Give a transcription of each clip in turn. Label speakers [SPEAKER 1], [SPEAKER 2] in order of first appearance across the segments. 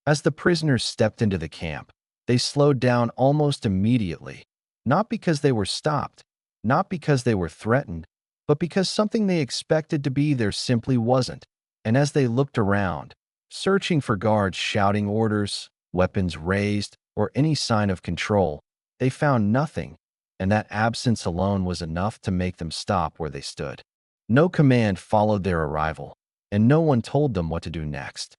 [SPEAKER 1] As the prisoners stepped into the camp, they slowed down almost immediately, not because they were stopped, not because they were threatened, but because something they expected to be there simply wasn't. And as they looked around, searching for guards shouting orders, weapons raised, or any sign of control, they found nothing, and that absence alone was enough to make them stop where they stood. No command followed their arrival, and no one told them what to do next.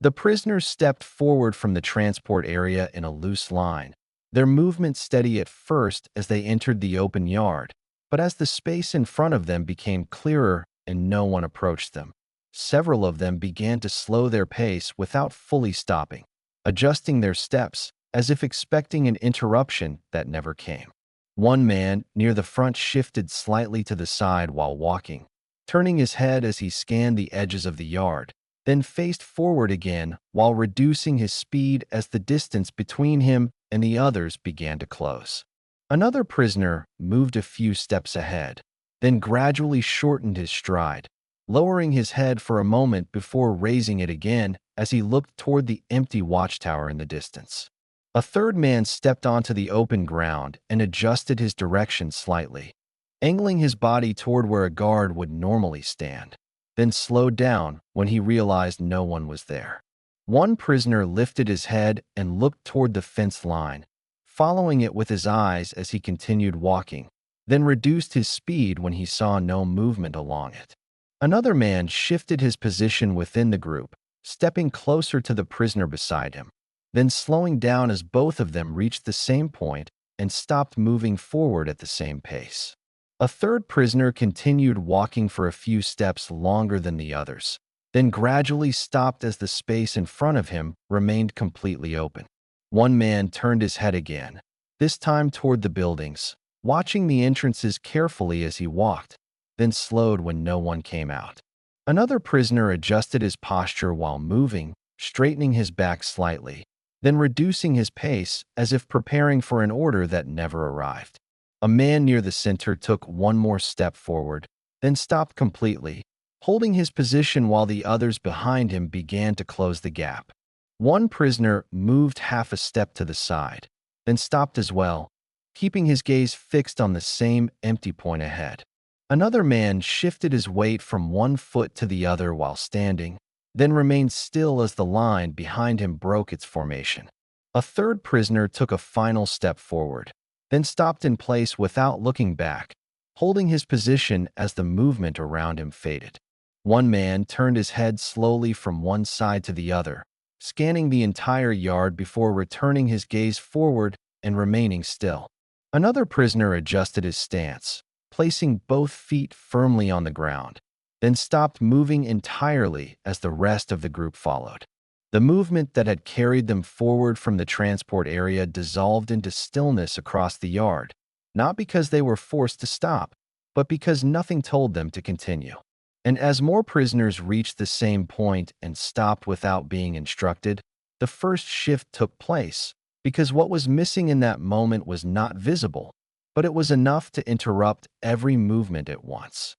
[SPEAKER 1] The prisoners stepped forward from the transport area in a loose line, their movement steady at first as they entered the open yard, but as the space in front of them became clearer and no one approached them, several of them began to slow their pace without fully stopping, adjusting their steps as if expecting an interruption that never came. One man near the front shifted slightly to the side while walking, turning his head as he scanned the edges of the yard, then faced forward again while reducing his speed as the distance between him and the others began to close. Another prisoner moved a few steps ahead, then gradually shortened his stride, lowering his head for a moment before raising it again as he looked toward the empty watchtower in the distance. A third man stepped onto the open ground and adjusted his direction slightly, angling his body toward where a guard would normally stand, then slowed down when he realized no one was there. One prisoner lifted his head and looked toward the fence line, following it with his eyes as he continued walking, then reduced his speed when he saw no movement along it. Another man shifted his position within the group, stepping closer to the prisoner beside him, then slowing down as both of them reached the same point and stopped moving forward at the same pace. A third prisoner continued walking for a few steps longer than the others, then gradually stopped as the space in front of him remained completely open. One man turned his head again, this time toward the buildings, watching the entrances carefully as he walked, then slowed when no one came out. Another prisoner adjusted his posture while moving, straightening his back slightly, then reducing his pace as if preparing for an order that never arrived. A man near the center took one more step forward, then stopped completely, holding his position while the others behind him began to close the gap. One prisoner moved half a step to the side, then stopped as well, keeping his gaze fixed on the same empty point ahead. Another man shifted his weight from one foot to the other while standing, then remained still as the line behind him broke its formation. A third prisoner took a final step forward, then stopped in place without looking back, holding his position as the movement around him faded. One man turned his head slowly from one side to the other, scanning the entire yard before returning his gaze forward and remaining still. Another prisoner adjusted his stance, placing both feet firmly on the ground, then stopped moving entirely as the rest of the group followed. The movement that had carried them forward from the transport area dissolved into stillness across the yard, not because they were forced to stop, but because nothing told them to continue. And as more prisoners reached the same point and stopped without being instructed, the first shift took place, because what was missing in that moment was not visible, but it was enough to interrupt every movement at once.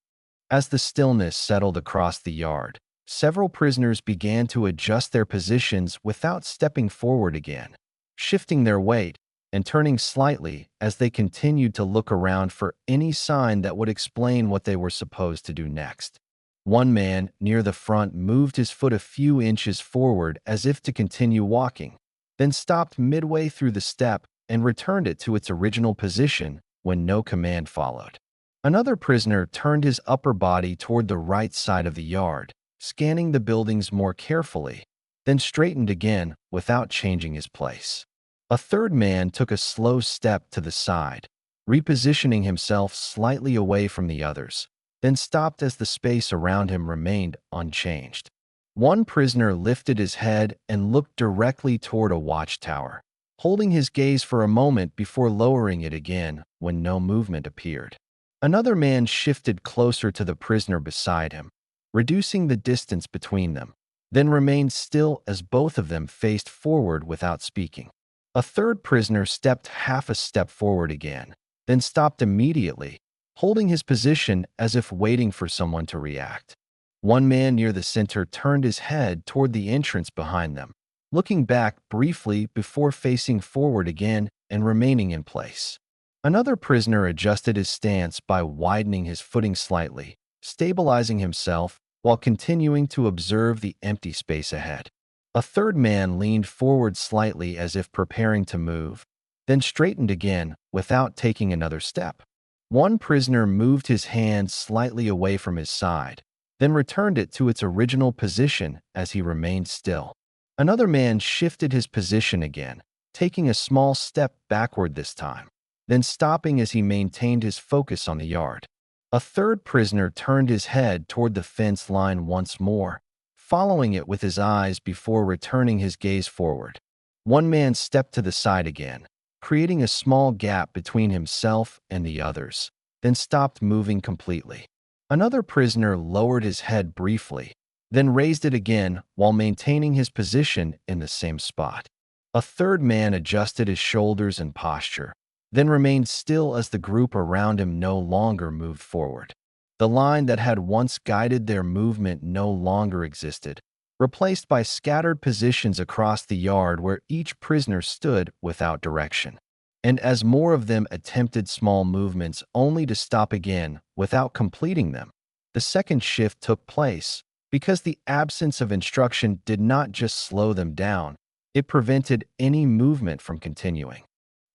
[SPEAKER 1] As the stillness settled across the yard, several prisoners began to adjust their positions without stepping forward again, shifting their weight and turning slightly as they continued to look around for any sign that would explain what they were supposed to do next. One man near the front moved his foot a few inches forward as if to continue walking, then stopped midway through the step and returned it to its original position when no command followed. Another prisoner turned his upper body toward the right side of the yard, scanning the buildings more carefully, then straightened again without changing his place. A third man took a slow step to the side, repositioning himself slightly away from the others, then stopped as the space around him remained unchanged. One prisoner lifted his head and looked directly toward a watchtower, holding his gaze for a moment before lowering it again when no movement appeared. Another man shifted closer to the prisoner beside him, reducing the distance between them, then remained still as both of them faced forward without speaking. A third prisoner stepped half a step forward again, then stopped immediately, holding his position as if waiting for someone to react. One man near the center turned his head toward the entrance behind them, looking back briefly before facing forward again and remaining in place. Another prisoner adjusted his stance by widening his footing slightly, stabilizing himself while continuing to observe the empty space ahead. A third man leaned forward slightly as if preparing to move, then straightened again without taking another step. One prisoner moved his hand slightly away from his side, then returned it to its original position as he remained still. Another man shifted his position again, taking a small step backward this time, then stopping as he maintained his focus on the yard. A third prisoner turned his head toward the fence line once more, following it with his eyes before returning his gaze forward. One man stepped to the side again, creating a small gap between himself and the others, then stopped moving completely. Another prisoner lowered his head briefly, then raised it again while maintaining his position in the same spot. A third man adjusted his shoulders and posture, then remained still as the group around him no longer moved forward. The line that had once guided their movement no longer existed, replaced by scattered positions across the yard where each prisoner stood without direction. And as more of them attempted small movements only to stop again without completing them, the second shift took place because the absence of instruction did not just slow them down, it prevented any movement from continuing.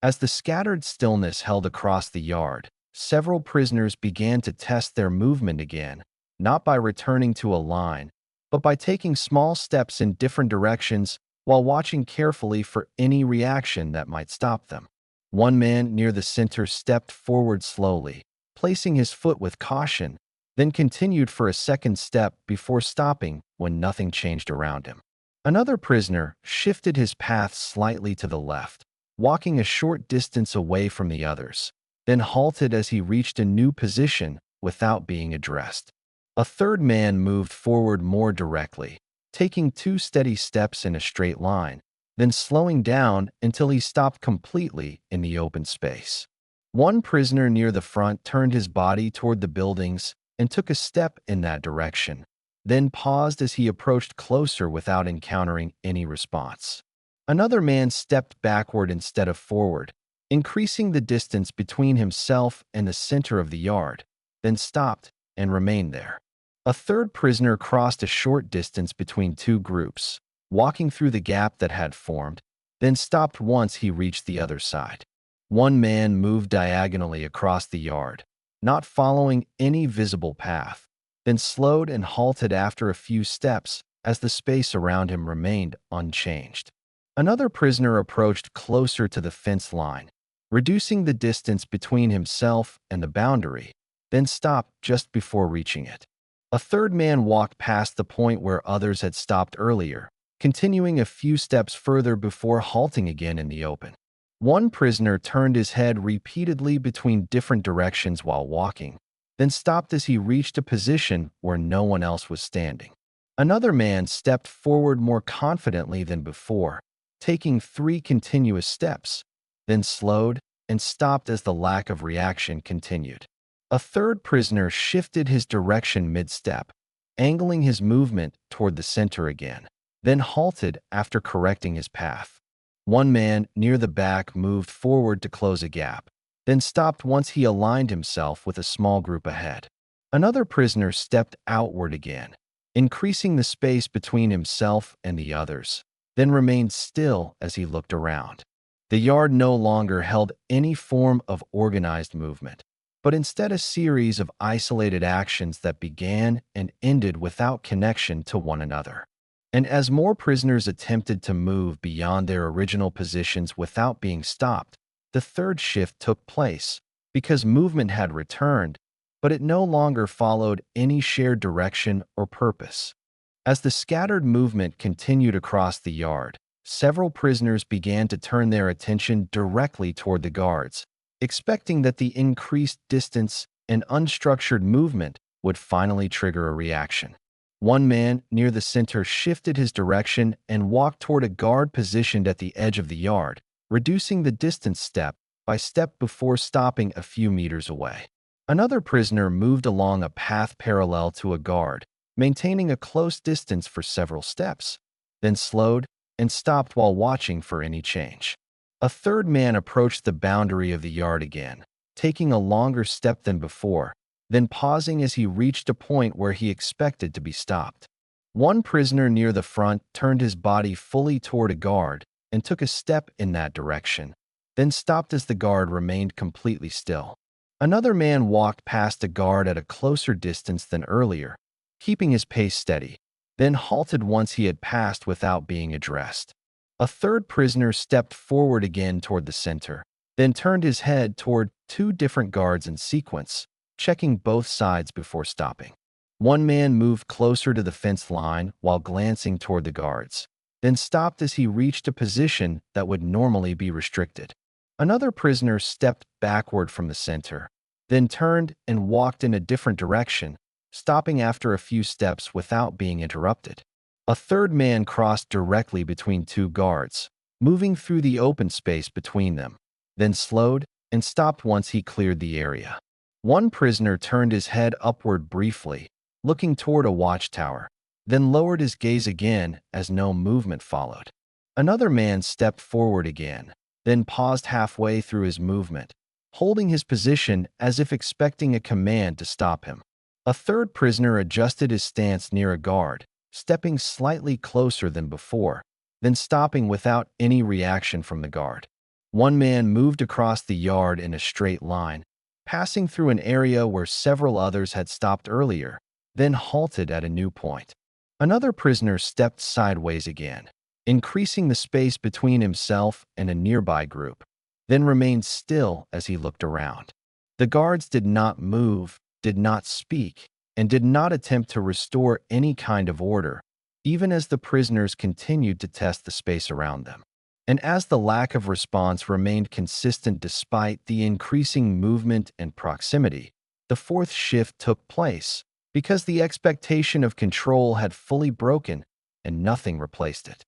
[SPEAKER 1] As the scattered stillness held across the yard, several prisoners began to test their movement again, not by returning to a line, but by taking small steps in different directions while watching carefully for any reaction that might stop them. One man near the center stepped forward slowly, placing his foot with caution, then continued for a second step before stopping when nothing changed around him. Another prisoner shifted his path slightly to the left, walking a short distance away from the others, then halted as he reached a new position without being addressed. A third man moved forward more directly, taking 2 steady steps in a straight line, then slowing down until he stopped completely in the open space. One prisoner near the front turned his body toward the buildings and took a step in that direction, then paused as he approached closer without encountering any response. Another man stepped backward instead of forward, increasing the distance between himself and the center of the yard, then stopped and remained there. A third prisoner crossed a short distance between 2 groups, walking through the gap that had formed, then stopped once he reached the other side. One man moved diagonally across the yard, not following any visible path, then slowed and halted after a few steps as the space around him remained unchanged. Another prisoner approached closer to the fence line, reducing the distance between himself and the boundary, then stopped just before reaching it. A third man walked past the point where others had stopped earlier, continuing a few steps further before halting again in the open. One prisoner turned his head repeatedly between different directions while walking, then stopped as he reached a position where no one else was standing. Another man stepped forward more confidently than before, taking 3 continuous steps, then slowed and stopped as the lack of reaction continued. A third prisoner shifted his direction mid-step, angling his movement toward the center again, then halted after correcting his path. One man near the back moved forward to close a gap, then stopped once he aligned himself with a small group ahead. Another prisoner stepped outward again, increasing the space between himself and the others, then remained still as he looked around. The yard no longer held any form of organized movement, but instead a series of isolated actions that began and ended without connection to one another. And as more prisoners attempted to move beyond their original positions without being stopped, the third shift took place because movement had returned, but it no longer followed any shared direction or purpose. As the scattered movement continued across the yard, several prisoners began to turn their attention directly toward the guards, expecting that the increased distance and unstructured movement would finally trigger a reaction. One man near the center shifted his direction and walked toward a guard positioned at the edge of the yard, reducing the distance step by step before stopping a few meters away. Another prisoner moved along a path parallel to a guard, maintaining a close distance for several steps, then slowed and stopped while watching for any change. A third man approached the boundary of the yard again, taking a longer step than before, then pausing as he reached a point where he expected to be stopped. One prisoner near the front turned his body fully toward a guard and took a step in that direction, then stopped as the guard remained completely still. Another man walked past a guard at a closer distance than earlier, keeping his pace steady, then halted once he had passed without being addressed. A third prisoner stepped forward again toward the center, then turned his head toward two different guards in sequence, checking both sides before stopping. One man moved closer to the fence line while glancing toward the guards, then stopped as he reached a position that would normally be restricted. Another prisoner stepped backward from the center, then turned and walked in a different direction, stopping after a few steps without being interrupted. A third man crossed directly between two guards, moving through the open space between them, then slowed and stopped once he cleared the area. One prisoner turned his head upward briefly, looking toward a watchtower, then lowered his gaze again as no movement followed. Another man stepped forward again, then paused halfway through his movement, holding his position as if expecting a command to stop him. A third prisoner adjusted his stance near a guard, stepping slightly closer than before, then stopping without any reaction from the guard. One man moved across the yard in a straight line, passing through an area where several others had stopped earlier, then halted at a new point. Another prisoner stepped sideways again, increasing the space between himself and a nearby group, then remained still as he looked around. The guards did not move, did not speak, and did not attempt to restore any kind of order, even as the prisoners continued to test the space around them. And as the lack of response remained consistent despite the increasing movement and proximity, the fourth shift took place because the expectation of control had fully broken and nothing replaced it.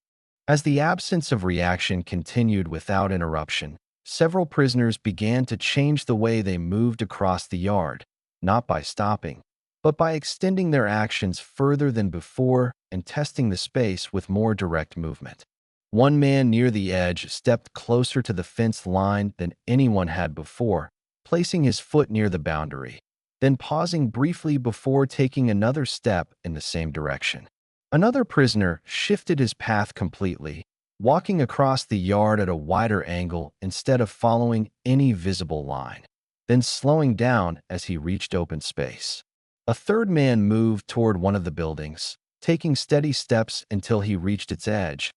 [SPEAKER 1] As the absence of reaction continued without interruption, several prisoners began to change the way they moved across the yard, not by stopping, but by extending their actions further than before and testing the space with more direct movement. One man near the edge stepped closer to the fence line than anyone had before, placing his foot near the boundary, then pausing briefly before taking another step in the same direction. Another prisoner shifted his path completely, walking across the yard at a wider angle instead of following any visible line, then slowing down as he reached open space. A third man moved toward one of the buildings, taking steady steps until he reached its edge,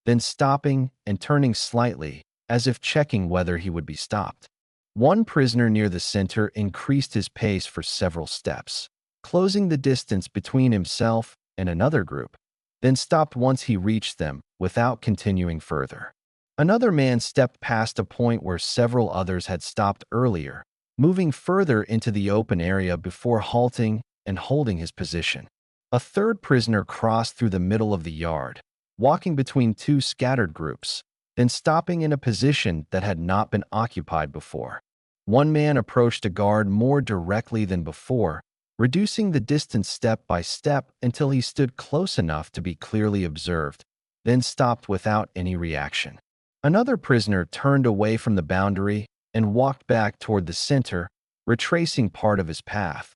[SPEAKER 1] then stopping and turning slightly, as if checking whether he would be stopped. One prisoner near the center increased his pace for several steps, closing the distance between himself and another group, then stopped once he reached them without continuing further. Another man stepped past a point where several others had stopped earlier, moving further into the open area before halting and holding his position. A third prisoner crossed through the middle of the yard, walking between two scattered groups, then stopping in a position that had not been occupied before. One man approached a guard more directly than before, reducing the distance step by step until he stood close enough to be clearly observed, then stopped without any reaction. Another prisoner turned away from the boundary and walked back toward the center, retracing part of his path,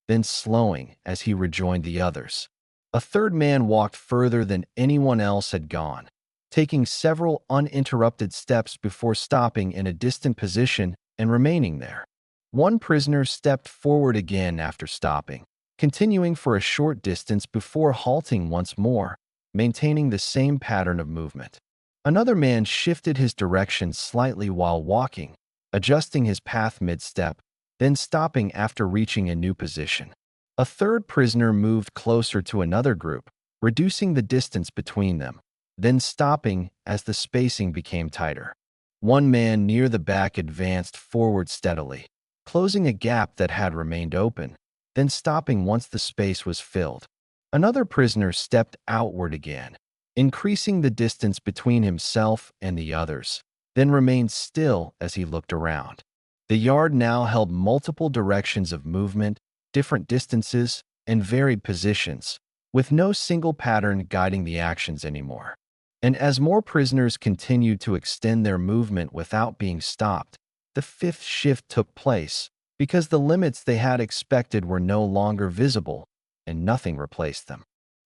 [SPEAKER 1] then slowing as he rejoined the others. A third man walked further than anyone else had gone, taking several uninterrupted steps before stopping in a distant position and remaining there. One prisoner stepped forward again after stopping, continuing for a short distance before halting once more, maintaining the same pattern of movement. Another man shifted his direction slightly while walking, adjusting his path mid-step, then stopping after reaching a new position. A third prisoner moved closer to another group, reducing the distance between them, then stopping as the spacing became tighter. One man near the back advanced forward steadily, closing a gap that had remained open, then stopping once the space was filled. Another prisoner stepped outward again, increasing the distance between himself and the others, then remained still as he looked around. The yard now held multiple directions of movement, different distances, and varied positions, with no single pattern guiding the actions anymore. And as more prisoners continued to extend their movement without being stopped, the fifth shift took place because the limits they had expected were no longer visible and nothing replaced them.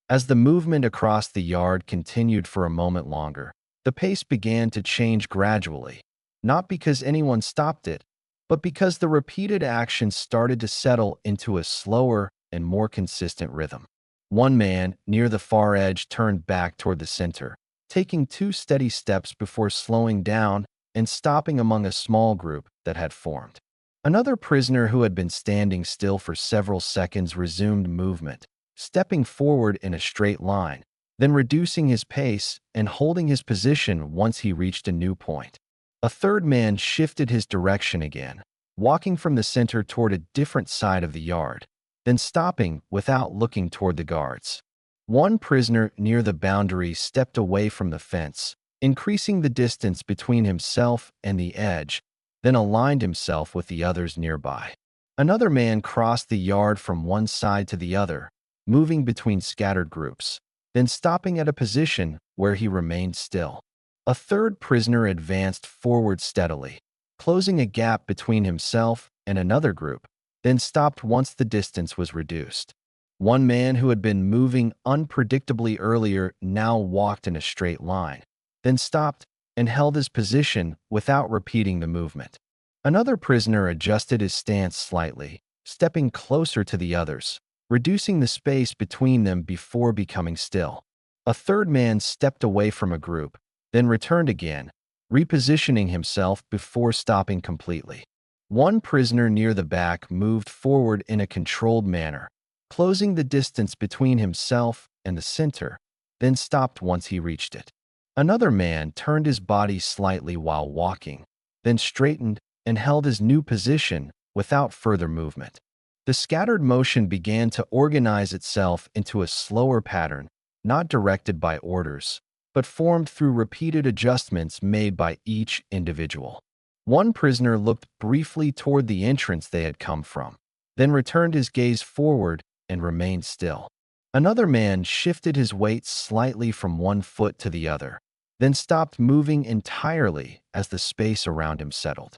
[SPEAKER 1] As the movement across the yard continued for a moment longer, the pace began to change gradually, not because anyone stopped it, but because the repeated actions started to settle into a slower and more consistent rhythm. One man, near the far edge, turned back toward the center, taking 2 steady steps before slowing down and stopping among a small group that had formed. Another prisoner who had been standing still for several seconds resumed movement, stepping forward in a straight line, then reducing his pace and holding his position once he reached a new point. A third man shifted his direction again, walking from the center toward a different side of the yard, then stopping without looking toward the guards. One prisoner near the boundary stepped away from the fence, increasing the distance between himself and the edge, then aligned himself with the others nearby. Another man crossed the yard from one side to the other, moving between scattered groups, then stopping at a position where he remained still. A third prisoner advanced forward steadily, closing a gap between himself and another group, then stopped once the distance was reduced. One man who had been moving unpredictably earlier now walked in a straight line, then stopped and held his position without repeating the movement. Another prisoner adjusted his stance slightly, stepping closer to the others, reducing the space between them before becoming still. A third man stepped away from a group, then returned again, repositioning himself before stopping completely. One prisoner near the back moved forward in a controlled manner, closing the distance between himself and the center, then stopped once he reached it. Another man turned his body slightly while walking, then straightened and held his new position without further movement. The scattered motion began to organize itself into a slower pattern, not directed by orders, but formed through repeated adjustments made by each individual. One prisoner looked briefly toward the entrance they had come from, then returned his gaze forward and remained still. Another man shifted his weight slightly from one foot to the other, then stopped moving entirely as the space around him settled.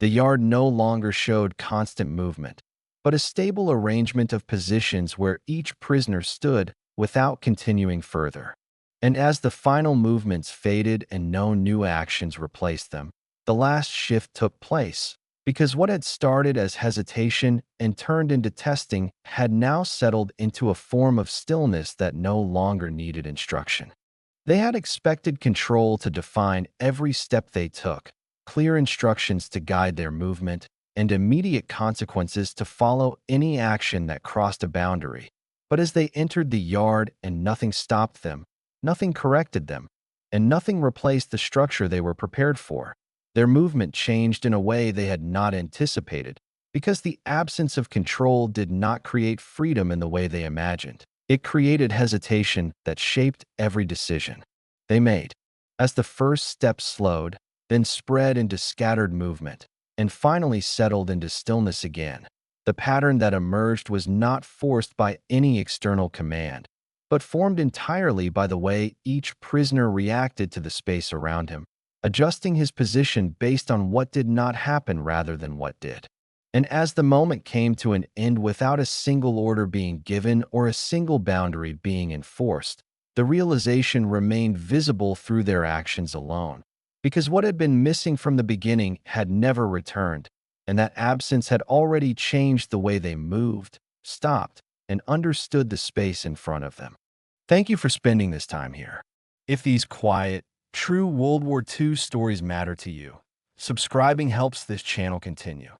[SPEAKER 1] The yard no longer showed constant movement, but a stable arrangement of positions where each prisoner stood without continuing further. And as the final movements faded and no new actions replaced them, the last shift took place, because what had started as hesitation and turned into testing had now settled into a form of stillness that no longer needed instruction. They had expected control to define every step they took, clear instructions to guide their movement, and immediate consequences to follow any action that crossed a boundary. But as they entered the yard and nothing stopped them, nothing corrected them, and nothing replaced the structure they were prepared for, their movement changed in a way they had not anticipated, because the absence of control did not create freedom in the way they imagined. It created hesitation that shaped every decision they made. As the first step slowed, then spread into scattered movement, and finally settled into stillness again, the pattern that emerged was not forced by any external command, but formed entirely by the way each prisoner reacted to the space around him, adjusting his position based on what did not happen rather than what did. And as the moment came to an end without a single order being given or a single boundary being enforced, the realization remained visible through their actions alone, because what had been missing from the beginning had never returned, and that absence had already changed the way they moved, stopped, and understood the space in front of them. Thank you for spending this time here. If these quiet, true World War II stories matter to you, subscribing helps this channel continue.